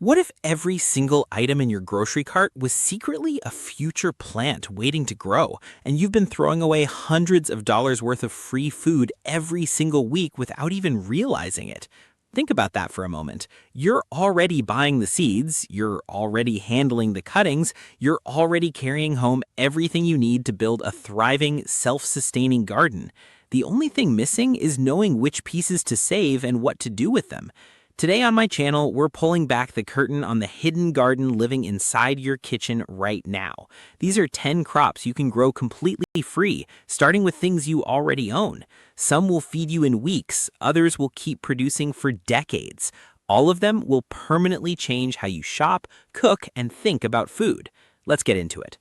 What if every single item in your grocery cart was secretly a future plant waiting to grow, and you've been throwing away hundreds of dollars worth of free food every single week without even realizing it? Think about that for a moment. You're already buying the seeds, you're already handling the cuttings, you're already carrying home everything you need to build a thriving, self-sustaining garden. The only thing missing is knowing which pieces to save and what to do with them. Today on my channel, we're pulling back the curtain on the hidden garden living inside your kitchen right now. These are 10 crops you can grow completely free, starting with things you already own. Some will feed you in weeks, others will keep producing for decades. All of them will permanently change how you shop, cook, and think about food. Let's get into it.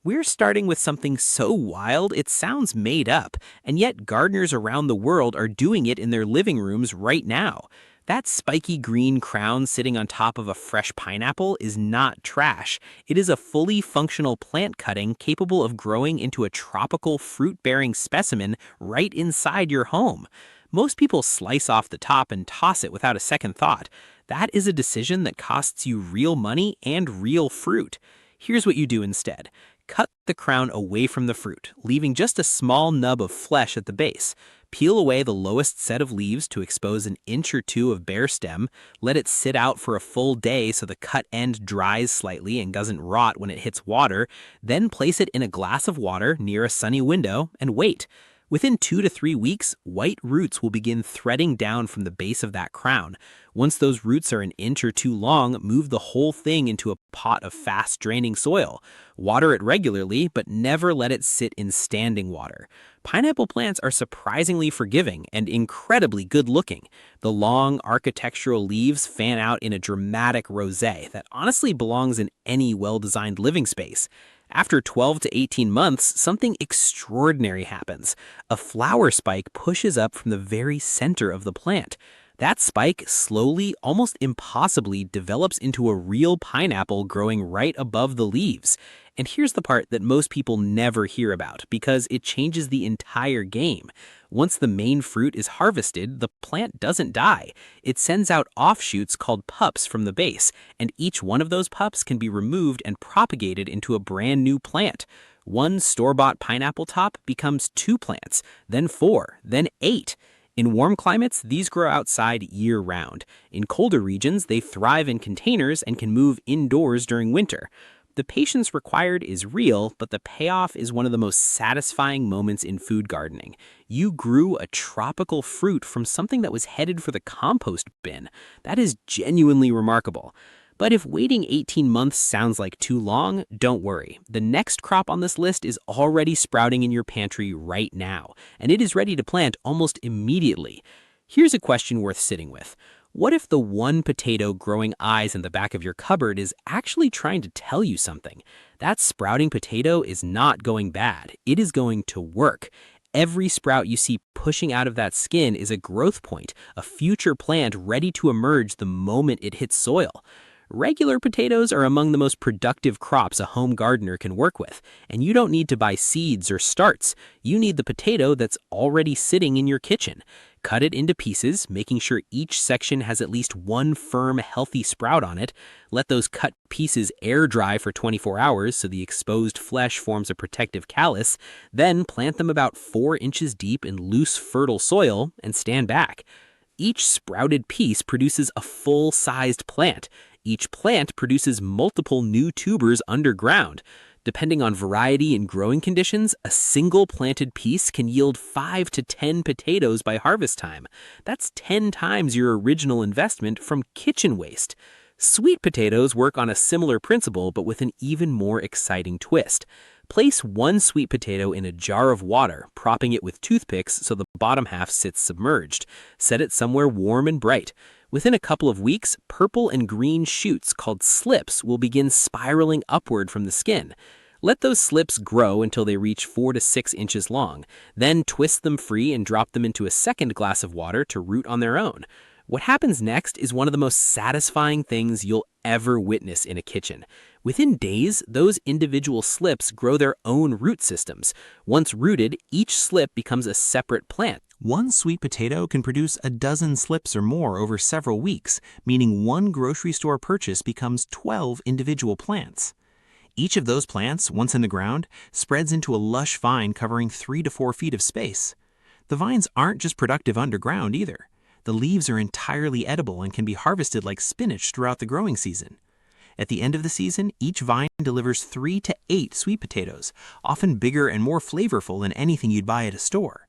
We're starting with something so wild it sounds made up, and yet gardeners around the world are doing it in their living rooms right now. That spiky green crown sitting on top of a fresh pineapple is not trash. It is a fully functional plant cutting capable of growing into a tropical fruit-bearing specimen right inside your home. Most people slice off the top and toss it without a second thought. That is a decision that costs you real money and real fruit. Here's what you do instead. Cut the crown away from the fruit, leaving just a small nub of flesh at the base. Peel away the lowest set of leaves to expose an inch or two of bare stem. Let it sit out for a full day so the cut end dries slightly and doesn't rot when it hits water. Then place it in a glass of water near a sunny window and wait. Within 2 to 3 weeks, white roots will begin threading down from the base of that crown. Once those roots are an inch or two long, move the whole thing into a pot of fast-draining soil. Water it regularly, but never let it sit in standing water. Pineapple plants are surprisingly forgiving and incredibly good-looking. The long, architectural leaves fan out in a dramatic rosette that honestly belongs in any well-designed living space. After 12 to 18 months, something extraordinary happens. A flower spike pushes up from the very center of the plant. That spike slowly, almost impossibly, develops into a real pineapple growing right above the leaves. And here's the part that most people never hear about because it changes the entire game. Once the main fruit is harvested, the plant doesn't die. It sends out offshoots called pups from the base, and each one of those pups can be removed and propagated into a brand new plant. One store-bought pineapple top becomes 2 plants, then 4, then 8. In warm climates, these grow outside year-round. In colder regions, they thrive in containers and can move indoors during winter. The patience required is real, but the payoff is one of the most satisfying moments in food gardening. You grew a tropical fruit from something that was headed for the compost bin. That is genuinely remarkable. But if waiting 18 months sounds like too long, don't worry. The next crop on this list is already sprouting in your pantry right now, and it is ready to plant almost immediately. Here's a question worth sitting with. What if the one potato growing eyes in the back of your cupboard is actually trying to tell you something? That sprouting potato is not going bad. It is going to work. Every sprout you see pushing out of that skin is a growth point, a future plant ready to emerge the moment it hits soil. Regular potatoes are among the most productive crops a home gardener can work with, and you don't need to buy seeds or starts. You need the potato that's already sitting in your kitchen. Cut it into pieces, making sure each section has at least one firm, healthy sprout on it. Let those cut pieces air dry for 24 hours so the exposed flesh forms a protective callus. Then plant them about 4 inches deep in loose, fertile soil and stand back. Each sprouted piece produces a full-sized plant. Each plant produces multiple new tubers underground. Depending on variety and growing conditions, a single planted piece can yield 5 to 10 potatoes by harvest time. That's 10 times your original investment from kitchen waste. Sweet potatoes work on a similar principle, but with an even more exciting twist. Place one sweet potato in a jar of water, propping it with toothpicks so the bottom half sits submerged. Set it somewhere warm and bright. Within a couple of weeks, purple and green shoots called slips will begin spiraling upward from the skin. Let those slips grow until they reach 4 to 6 inches long. Then twist them free and drop them into a second glass of water to root on their own. What happens next is one of the most satisfying things you'll ever witness in a kitchen. Within days, those individual slips grow their own root systems. Once rooted, each slip becomes a separate plant, One sweet potato can produce a dozen slips or more over several weeks, meaning one grocery store purchase becomes 12 individual plants. Each of those plants, once in the ground, spreads into a lush vine covering 3 to 4 feet of space. The vines aren't just productive underground either. The leaves are entirely edible and can be harvested like spinach throughout the growing season. At the end of the season, each vine delivers 3 to 8 sweet potatoes, often bigger and more flavorful than anything you'd buy at a store.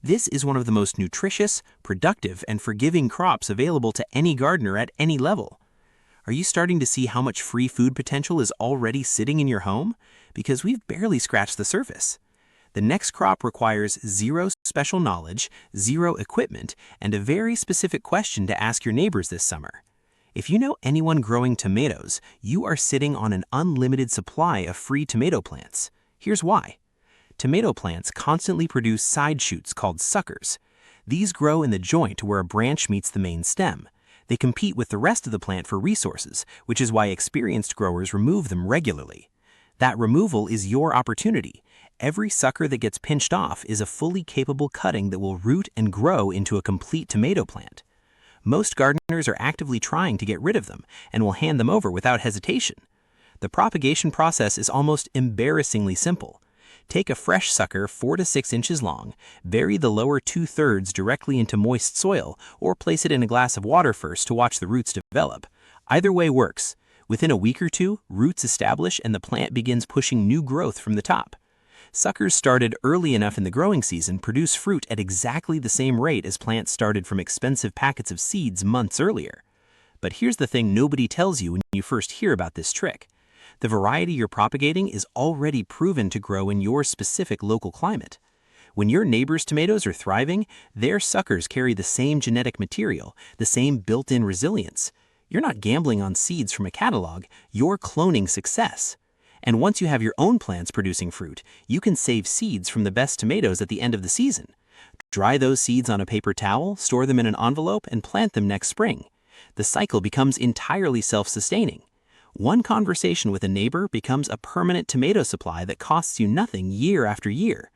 This is one of the most nutritious, productive, and forgiving crops available to any gardener at any level. Are you starting to see how much free food potential is already sitting in your home? Because we've barely scratched the surface. The next crop requires zero special knowledge, zero equipment, and a very specific question to ask your neighbors this summer. If you know anyone growing tomatoes, you are sitting on an unlimited supply of free tomato plants. Here's why. Tomato plants constantly produce side shoots called suckers. These grow in the joint where a branch meets the main stem. They compete with the rest of the plant for resources, which is why experienced growers remove them regularly. That removal is your opportunity. Every sucker that gets pinched off is a fully capable cutting that will root and grow into a complete tomato plant. Most gardeners are actively trying to get rid of them and will hand them over without hesitation. The propagation process is almost embarrassingly simple. Take a fresh sucker 4 to 6 inches long, bury the lower 2/3 directly into moist soil, or place it in a glass of water first to watch the roots develop. Either way works. Within a week or two, roots establish and the plant begins pushing new growth from the top. Suckers started early enough in the growing season produce fruit at exactly the same rate as plants started from expensive packets of seeds months earlier. But here's the thing nobody tells you when you first hear about this trick. The variety you're propagating is already proven to grow in your specific local climate. When your neighbor's tomatoes are thriving, their suckers carry the same genetic material, the same built-in resilience. You're not gambling on seeds from a catalog, you're cloning success. And once you have your own plants producing fruit, you can save seeds from the best tomatoes at the end of the season. Dry those seeds on a paper towel, store them in an envelope, and plant them next spring. The cycle becomes entirely self-sustaining. One conversation with a neighbor becomes a permanent tomato supply that costs you nothing year after year.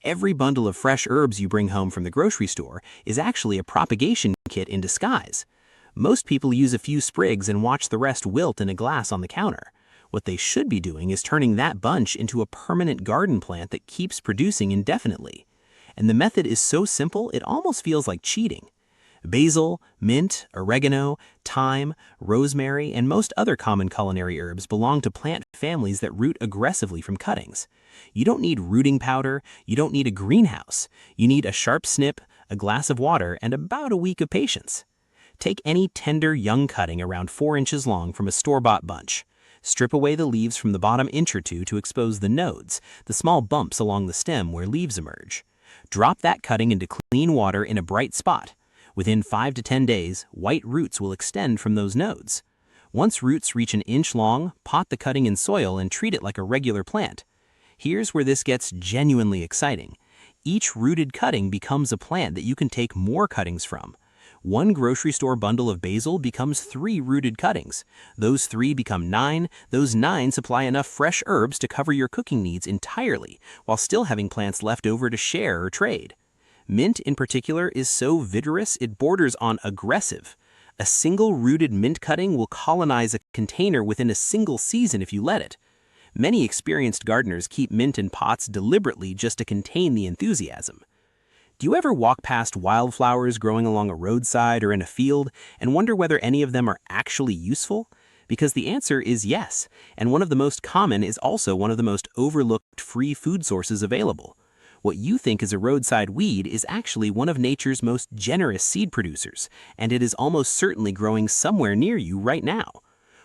Every bundle of fresh herbs you bring home from the grocery store is actually a propagation kit in disguise. Most people use a few sprigs and watch the rest wilt in a glass on the counter. What they should be doing is turning that bunch into a permanent garden plant that keeps producing indefinitely. And the method is so simple it almost feels like cheating. Basil, mint, oregano, thyme, rosemary, and most other common culinary herbs belong to plant families that root aggressively from cuttings. You don't need rooting powder, you don't need a greenhouse. You need a sharp snip, a glass of water, and about a week of patience. Take any tender young cutting around 4 inches long from a store-bought bunch. Strip away the leaves from the bottom inch or two to expose the nodes, the small bumps along the stem where leaves emerge. Drop that cutting into clean water in a bright spot. Within 5 to 10 days, white roots will extend from those nodes. Once roots reach an inch long, pot the cutting in soil and treat it like a regular plant. Here's where this gets genuinely exciting. Each rooted cutting becomes a plant that you can take more cuttings from. One grocery store bundle of basil becomes 3 rooted cuttings. Those 3 become 9. Those 9 supply enough fresh herbs to cover your cooking needs entirely, while still having plants left over to share or trade. Mint, in particular, is so vigorous it borders on aggressive. A single rooted mint cutting will colonize a container within a single season if you let it. Many experienced gardeners keep mint in pots deliberately just to contain the enthusiasm. Do you ever walk past wildflowers growing along a roadside or in a field and wonder whether any of them are actually useful? Because the answer is yes, and one of the most common is also one of the most overlooked free food sources available. What you think is a roadside weed is actually one of nature's most generous seed producers, and it is almost certainly growing somewhere near you right now.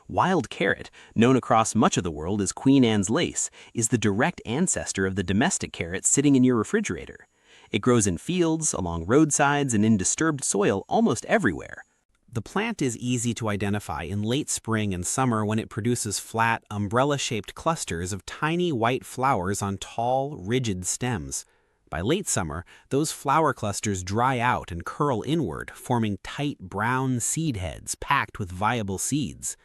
Wild carrot, known across much of the world as Queen Anne's lace, is the direct ancestor of the domestic carrot sitting in your refrigerator. It grows in fields, along roadsides, and in disturbed soil almost everywhere. The plant is easy to identify in late spring and summer when it produces flat, umbrella-shaped clusters of tiny white flowers on tall, rigid stems. By late summer, those flower clusters dry out and curl inward, forming tight brown seed heads packed with viable seeds.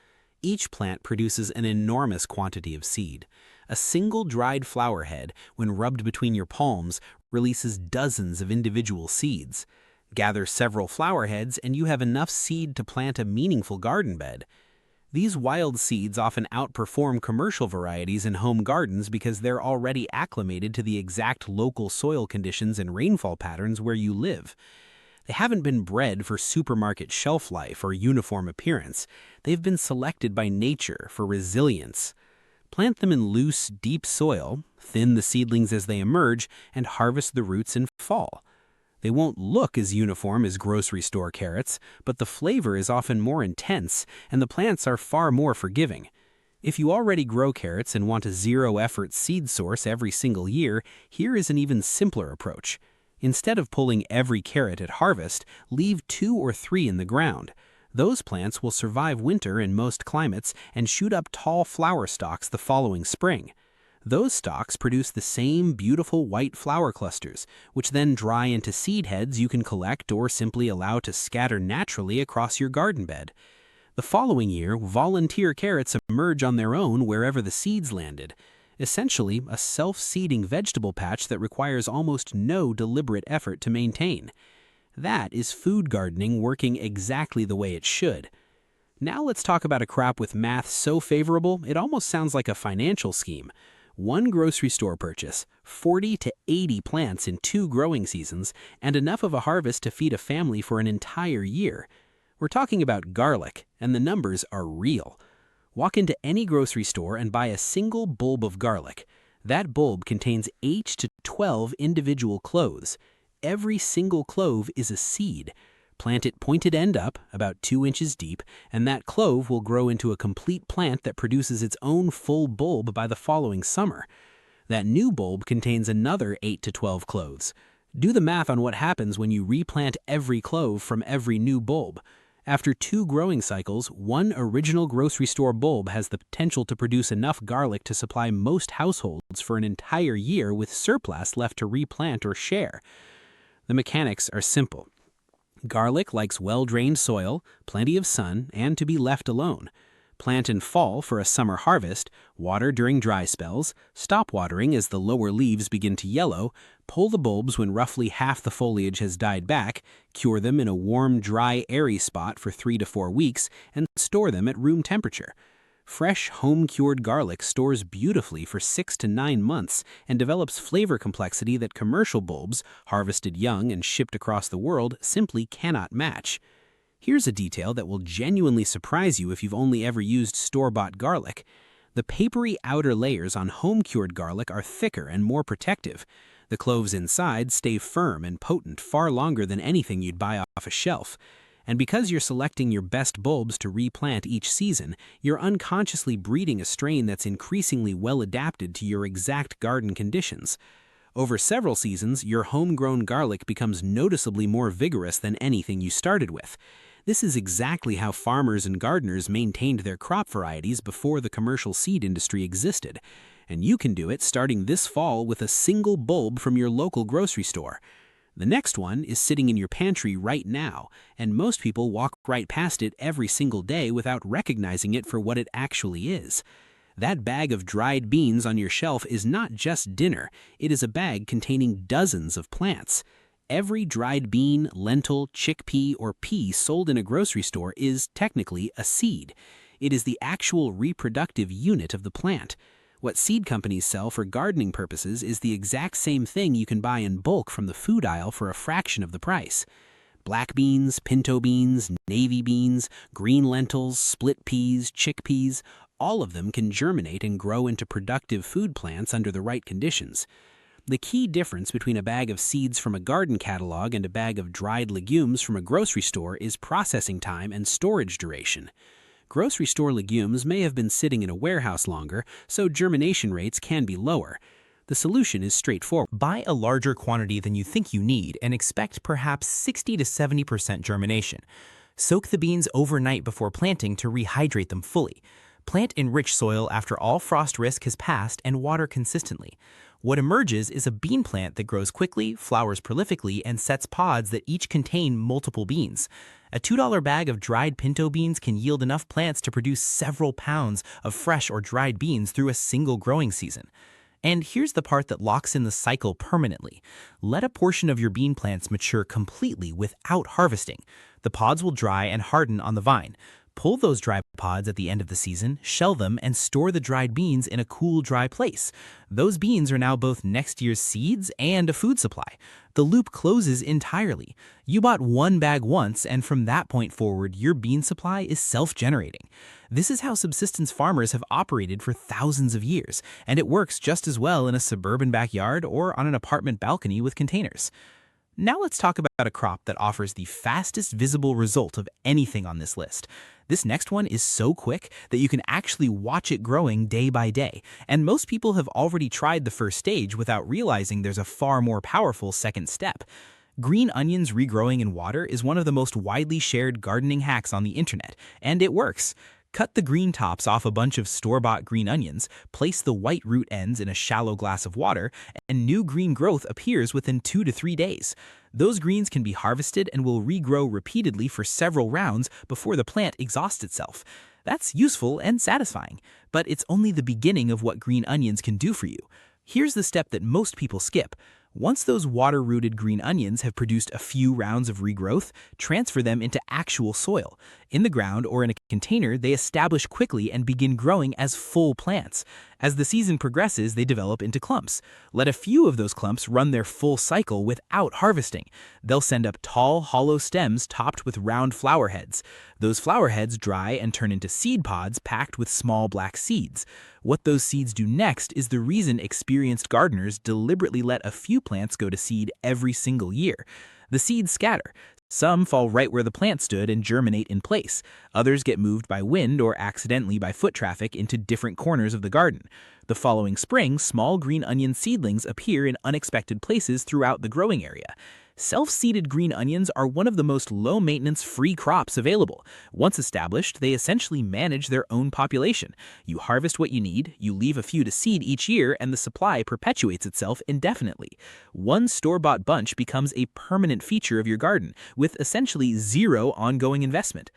Each plant produces an enormous quantity of seed. A single dried flower head, when rubbed between your palms, releases dozens of individual seeds. Gather several flower heads and you have enough seed to plant a meaningful garden bed. These wild seeds often outperform commercial varieties in home gardens because they're already acclimated to the exact local soil conditions and rainfall patterns where you live. They haven't been bred for supermarket shelf life or uniform appearance. They've been selected by nature for resilience. Plant them in loose, deep soil, thin the seedlings as they emerge, and harvest the roots in fall. They won't look as uniform as grocery store carrots, but the flavor is often more intense, and the plants are far more forgiving. If you already grow carrots and want a zero-effort seed source every single year, here is an even simpler approach. Instead of pulling every carrot at harvest, leave 2 or 3 in the ground. Those plants will survive winter in most climates and shoot up tall flower stalks the following spring. Those stalks produce the same beautiful white flower clusters, which then dry into seed heads you can collect or simply allow to scatter naturally across your garden bed. The following year, volunteer carrots emerge on their own wherever the seeds landed. Essentially, a self-seeding vegetable patch that requires almost no deliberate effort to maintain. That is food gardening working exactly the way it should. Now let's talk about a crop with math so favorable it almost sounds like a financial scheme. One grocery store purchase, 40 to 80 plants in 2 growing seasons, and enough of a harvest to feed a family for an entire year. We're talking about garlic, and the numbers are real. Walk into any grocery store and buy a single bulb of garlic. That bulb contains 8 to 12 individual cloves. Every single clove is a seed. Plant it pointed end up, about 2 inches deep, and that clove will grow into a complete plant that produces its own full bulb by the following summer. That new bulb contains another 8 to 12 cloves. Do the math on what happens when you replant every clove from every new bulb. After 2 growing cycles, one original grocery store bulb has the potential to produce enough garlic to supply most households for an entire year with surplus left to replant or share. The mechanics are simple. Garlic likes well-drained soil, plenty of sun, and to be left alone. Plant in fall for a summer harvest, water during dry spells, stop watering as the lower leaves begin to yellow, pull the bulbs when roughly half the foliage has died back, cure them in a warm, dry, airy spot for 3 to 4 weeks, and store them at room temperature. Fresh, home-cured garlic stores beautifully for 6 to 9 months and develops flavor complexity that commercial bulbs, harvested young and shipped across the world, simply cannot match. Here's a detail that will genuinely surprise you if you've only ever used store-bought garlic. The papery outer layers on home-cured garlic are thicker and more protective. The cloves inside stay firm and potent far longer than anything you'd buy off a shelf. And because you're selecting your best bulbs to replant each season, you're unconsciously breeding a strain that's increasingly well adapted to your exact garden conditions. Over several seasons, your homegrown garlic becomes noticeably more vigorous than anything you started with. This is exactly how farmers and gardeners maintained their crop varieties before the commercial seed industry existed. And you can do it starting this fall with a single bulb from your local grocery store. The next one is sitting in your pantry right now, and most people walk right past it every single day without recognizing it for what it actually is. That bag of dried beans on your shelf is not just dinner, it is a bag containing dozens of plants. Every dried bean, lentil, chickpea, or pea sold in a grocery store is technically a seed. It is the actual reproductive unit of the plant. What seed companies sell for gardening purposes is the exact same thing you can buy in bulk from the food aisle for a fraction of the price. Black beans, pinto beans, navy beans, green lentils, split peas, chickpeas, all of them can germinate and grow into productive food plants under the right conditions. The key difference between a bag of seeds from a garden catalog and a bag of dried legumes from a grocery store is processing time and storage duration. Grocery store legumes may have been sitting in a warehouse longer, so germination rates can be lower. The solution is straightforward. Buy a larger quantity than you think you need and expect perhaps 60 to 70% germination. Soak the beans overnight before planting to rehydrate them fully. Plant in rich soil after all frost risk has passed and water consistently. What emerges is a bean plant that grows quickly, flowers prolifically, and sets pods that each contain multiple beans. A $2 bag of dried pinto beans can yield enough plants to produce several pounds of fresh or dried beans through a single growing season. And here's the part that locks in the cycle permanently. Let a portion of your bean plants mature completely without harvesting. The pods will dry and harden on the vine. Pull those dry pods at the end of the season, shell them, and store the dried beans in a cool, dry place. Those beans are now both next year's seeds and a food supply. The loop closes entirely. You bought one bag once, and from that point forward, your bean supply is self-generating. This is how subsistence farmers have operated for thousands of years, and it works just as well in a suburban backyard or on an apartment balcony with containers. Now let's talk about a crop that offers the fastest visible result of anything on this list. This next one is so quick that you can actually watch it growing day by day, and most people have already tried the first stage without realizing there's a far more powerful second step. Green onions regrowing in water is one of the most widely shared gardening hacks on the internet, and it works. Cut the green tops off a bunch of store-bought green onions, place the white root ends in a shallow glass of water, and new green growth appears within 2 to 3 days. Those greens can be harvested and will regrow repeatedly for several rounds before the plant exhausts itself. That's useful and satisfying, but it's only the beginning of what green onions can do for you. Here's the step that most people skip. Once those water-rooted green onions have produced a few rounds of regrowth, transfer them into actual soil. In the ground or in a container, they establish quickly and begin growing as full plants. As the season progresses, they develop into clumps. Let a few of those clumps run their full cycle without harvesting. They'll send up tall, hollow stems topped with round flower heads. Those flower heads dry and turn into seed pods packed with small black seeds. What those seeds do next is the reason experienced gardeners deliberately let a few plants go to seed every single year. The seeds scatter. Some fall right where the plant stood and germinate in place. Others get moved by wind or accidentally by foot traffic into different corners of the garden. The following spring, small green onion seedlings appear in unexpected places throughout the growing area. Self-seeded green onions are one of the most low-maintenance free crops available. Once established, they essentially manage their own population. You harvest what you need, you leave a few to seed each year, and the supply perpetuates itself indefinitely. One store-bought bunch becomes a permanent feature of your garden, with essentially zero ongoing investment.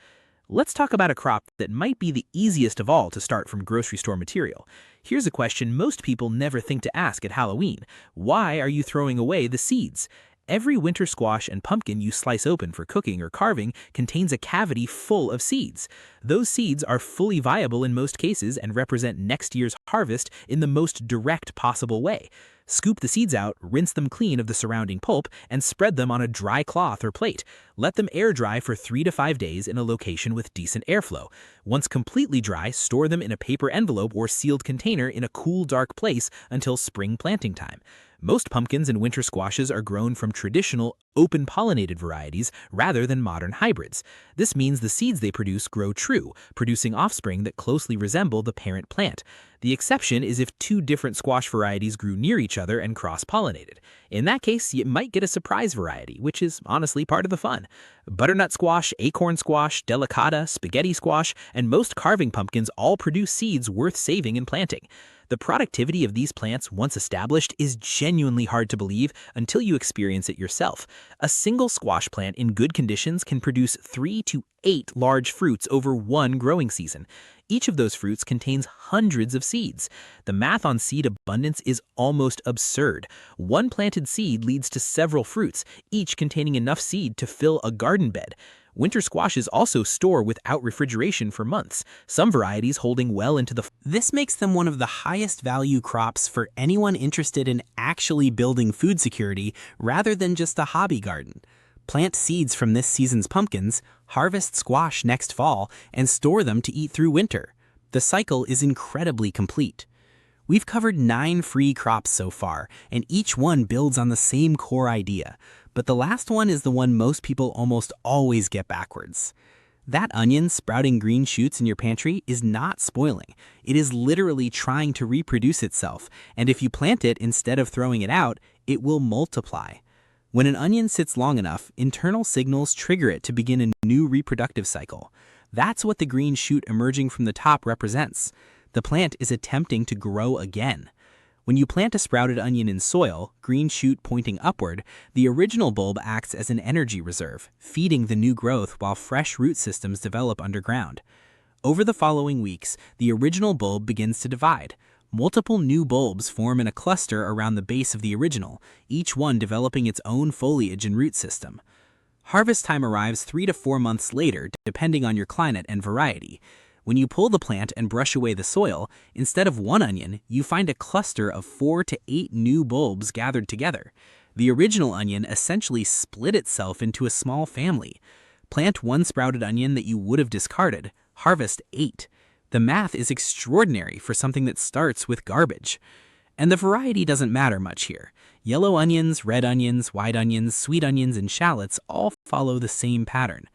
Let's talk about a crop that might be the easiest of all to start from grocery store material. Here's a question most people never think to ask at Halloween. Why are you throwing away the seeds? Every winter squash and pumpkin you slice open for cooking or carving contains a cavity full of seeds. Those seeds are fully viable in most cases and represent next year's harvest in the most direct possible way. Scoop the seeds out, rinse them clean of the surrounding pulp, and spread them on a dry cloth or plate. Let them air dry for 3 to 5 days in a location with decent airflow. Once completely dry, store them in a paper envelope or sealed container in a cool, dark place until spring planting time. Most pumpkins and winter squashes are grown from traditional, open-pollinated varieties rather than modern hybrids. This means the seeds they produce grow true, producing offspring that closely resemble the parent plant. The exception is if 2 different squash varieties grew near each other and cross-pollinated. In that case, you might get a surprise variety, which is honestly part of the fun. Butternut squash, acorn squash, delicata, spaghetti squash, and most carving pumpkins all produce seeds worth saving and planting. The productivity of these plants, once established, is genuinely hard to believe until you experience it yourself. A single squash plant in good conditions can produce 3 to 8 large fruits over one growing season. Each of those fruits contains hundreds of seeds. The math on seed abundance is almost absurd. One planted seed leads to several fruits, each containing enough seed to fill a garden bed. Winter squashes also store without refrigeration for months, some varieties holding well into the fall. This makes them one of the highest value crops for anyone interested in actually building food security rather than just a hobby garden. Plant seeds from this season's pumpkins, harvest squash next fall, and store them to eat through winter. The cycle is incredibly complete. We've covered 9 free crops so far, and each one builds on the same core idea. But the last one is the one most people almost always get backwards. That onion sprouting green shoots in your pantry is not spoiling. It is literally trying to reproduce itself, and if you plant it instead of throwing it out, it will multiply. When an onion sits long enough, internal signals trigger it to begin a new reproductive cycle. That's what the green shoot emerging from the top represents. The plant is attempting to grow again. When you plant a sprouted onion in soil, green shoot pointing upward, the original bulb acts as an energy reserve, feeding the new growth while fresh root systems develop underground. Over the following weeks, the original bulb begins to divide. Multiple new bulbs form in a cluster around the base of the original, each one developing its own foliage and root system. Harvest time arrives 3 to 4 months later, depending on your climate and variety. When you pull the plant and brush away the soil, instead of one onion, you find a cluster of 4 to 8 new bulbs gathered together. The original onion essentially split itself into a small family. Plant one sprouted onion that you would have discarded, harvest 8. The math is extraordinary for something that starts with garbage. And the variety doesn't matter much here. Yellow onions, red onions, white onions, sweet onions, and shallots all follow the same pattern.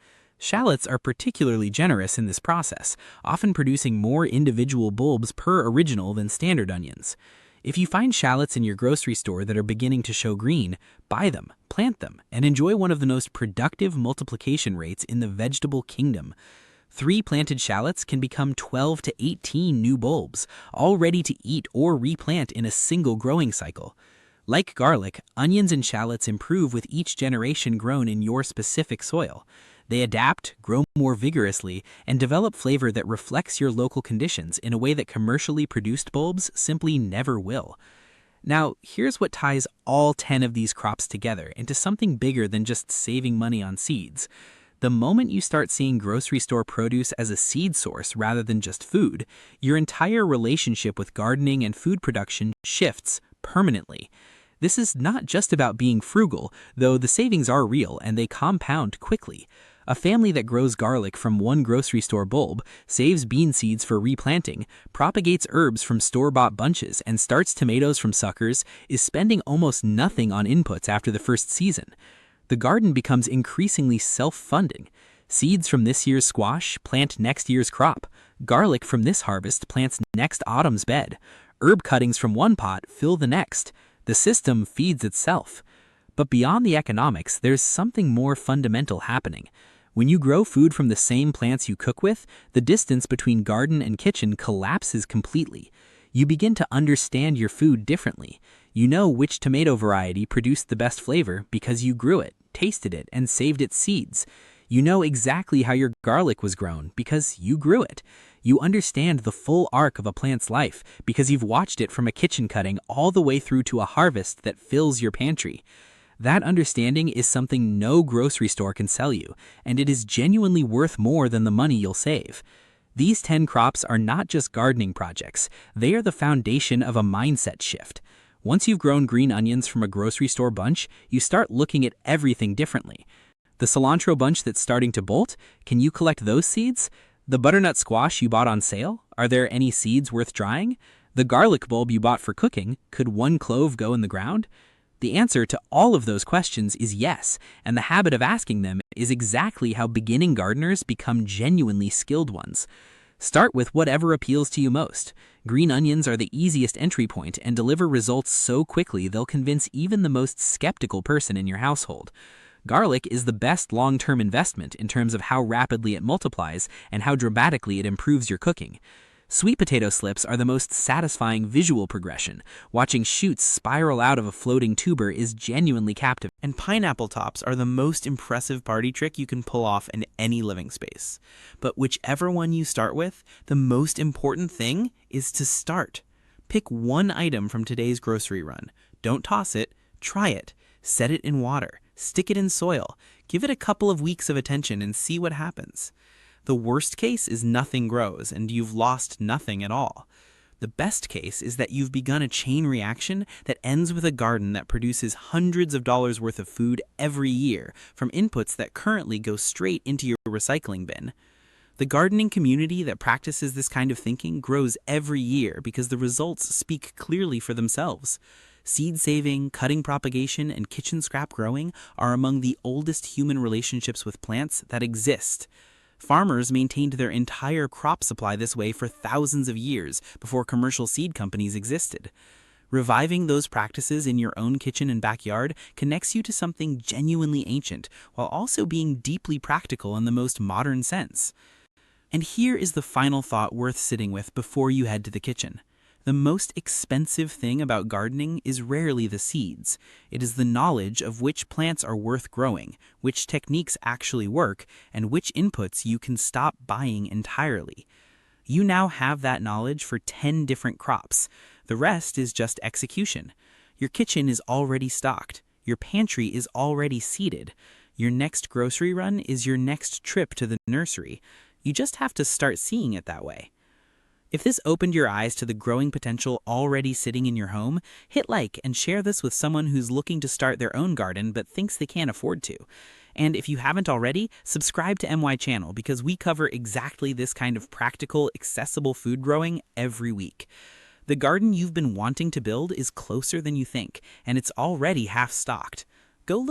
Shallots are particularly generous in this process, often producing more individual bulbs per original than standard onions. If you find shallots in your grocery store that are beginning to show green, buy them, plant them, and enjoy one of the most productive multiplication rates in the vegetable kingdom. 3 planted shallots can become 12 to 18 new bulbs, all ready to eat or replant in a single growing cycle. Like garlic, onions and shallots improve with each generation grown in your specific soil. They adapt, grow more vigorously, and develop flavor that reflects your local conditions in a way that commercially produced bulbs simply never will. Now, here's what ties all 10 of these crops together into something bigger than just saving money on seeds. The moment you start seeing grocery store produce as a seed source rather than just food, your entire relationship with gardening and food production shifts permanently. This is not just about being frugal, though the savings are real and they compound quickly. A family that grows garlic from one grocery store bulb, saves bean seeds for replanting, propagates herbs from store-bought bunches, and starts tomatoes from suckers is spending almost nothing on inputs after the first season. The garden becomes increasingly self-funding. Seeds from this year's squash plant next year's crop. Garlic from this harvest plants next autumn's bed. Herb cuttings from one pot fill the next. The system feeds itself. But beyond the economics, there's something more fundamental happening. When you grow food from the same plants you cook with, the distance between garden and kitchen collapses completely. You begin to understand your food differently. You know which tomato variety produced the best flavor because you grew it, tasted it, and saved its seeds. You know exactly how your garlic was grown because you grew it. You understand the full arc of a plant's life because you've watched it from a kitchen cutting all the way through to a harvest that fills your pantry. That understanding is something no grocery store can sell you, and it is genuinely worth more than the money you'll save. These 10 crops are not just gardening projects, they are the foundation of a mindset shift. Once you've grown green onions from a grocery store bunch, you start looking at everything differently. The cilantro bunch that's starting to bolt, can you collect those seeds? The butternut squash you bought on sale, are there any seeds worth drying? The garlic bulb you bought for cooking, could one clove go in the ground? The answer to all of those questions is yes, and the habit of asking them is exactly how beginning gardeners become genuinely skilled ones. Start with whatever appeals to you most. Green onions are the easiest entry point and deliver results so quickly they'll convince even the most skeptical person in your household. Garlic is the best long-term investment in terms of how rapidly it multiplies and how dramatically it improves your cooking. Sweet potato slips are the most satisfying visual progression. Watching shoots spiral out of a floating tuber is genuinely captivating. And pineapple tops are the most impressive party trick you can pull off in any living space. But whichever one you start with, the most important thing is to start. Pick one item from today's grocery run. Don't toss it, try it. Set it in water, stick it in soil, give it a couple of weeks of attention and see what happens. The worst case is nothing grows and you've lost nothing at all. The best case is that you've begun a chain reaction that ends with a garden that produces hundreds of dollars worth of food every year from inputs that currently go straight into your recycling bin. The gardening community that practices this kind of thinking grows every year because the results speak clearly for themselves. Seed saving, cutting propagation, and kitchen scrap growing are among the oldest human relationships with plants that exist. Farmers maintained their entire crop supply this way for thousands of years before commercial seed companies existed. Reviving those practices in your own kitchen and backyard connects you to something genuinely ancient, while also being deeply practical in the most modern sense. And here is the final thought worth sitting with before you head to the kitchen. The most expensive thing about gardening is rarely the seeds. It is the knowledge of which plants are worth growing, which techniques actually work, and which inputs you can stop buying entirely. You now have that knowledge for 10 different crops. The rest is just execution. Your kitchen is already stocked. Your pantry is already seeded. Your next grocery run is your next trip to the nursery. You just have to start seeing it that way. If this opened your eyes to the growing potential already sitting in your home, hit like and share this with someone who's looking to start their own garden but thinks they can't afford to. And if you haven't already, subscribe to MY Channel because we cover exactly this kind of practical, accessible food growing every week. The garden you've been wanting to build is closer than you think, and it's already half stocked. Go look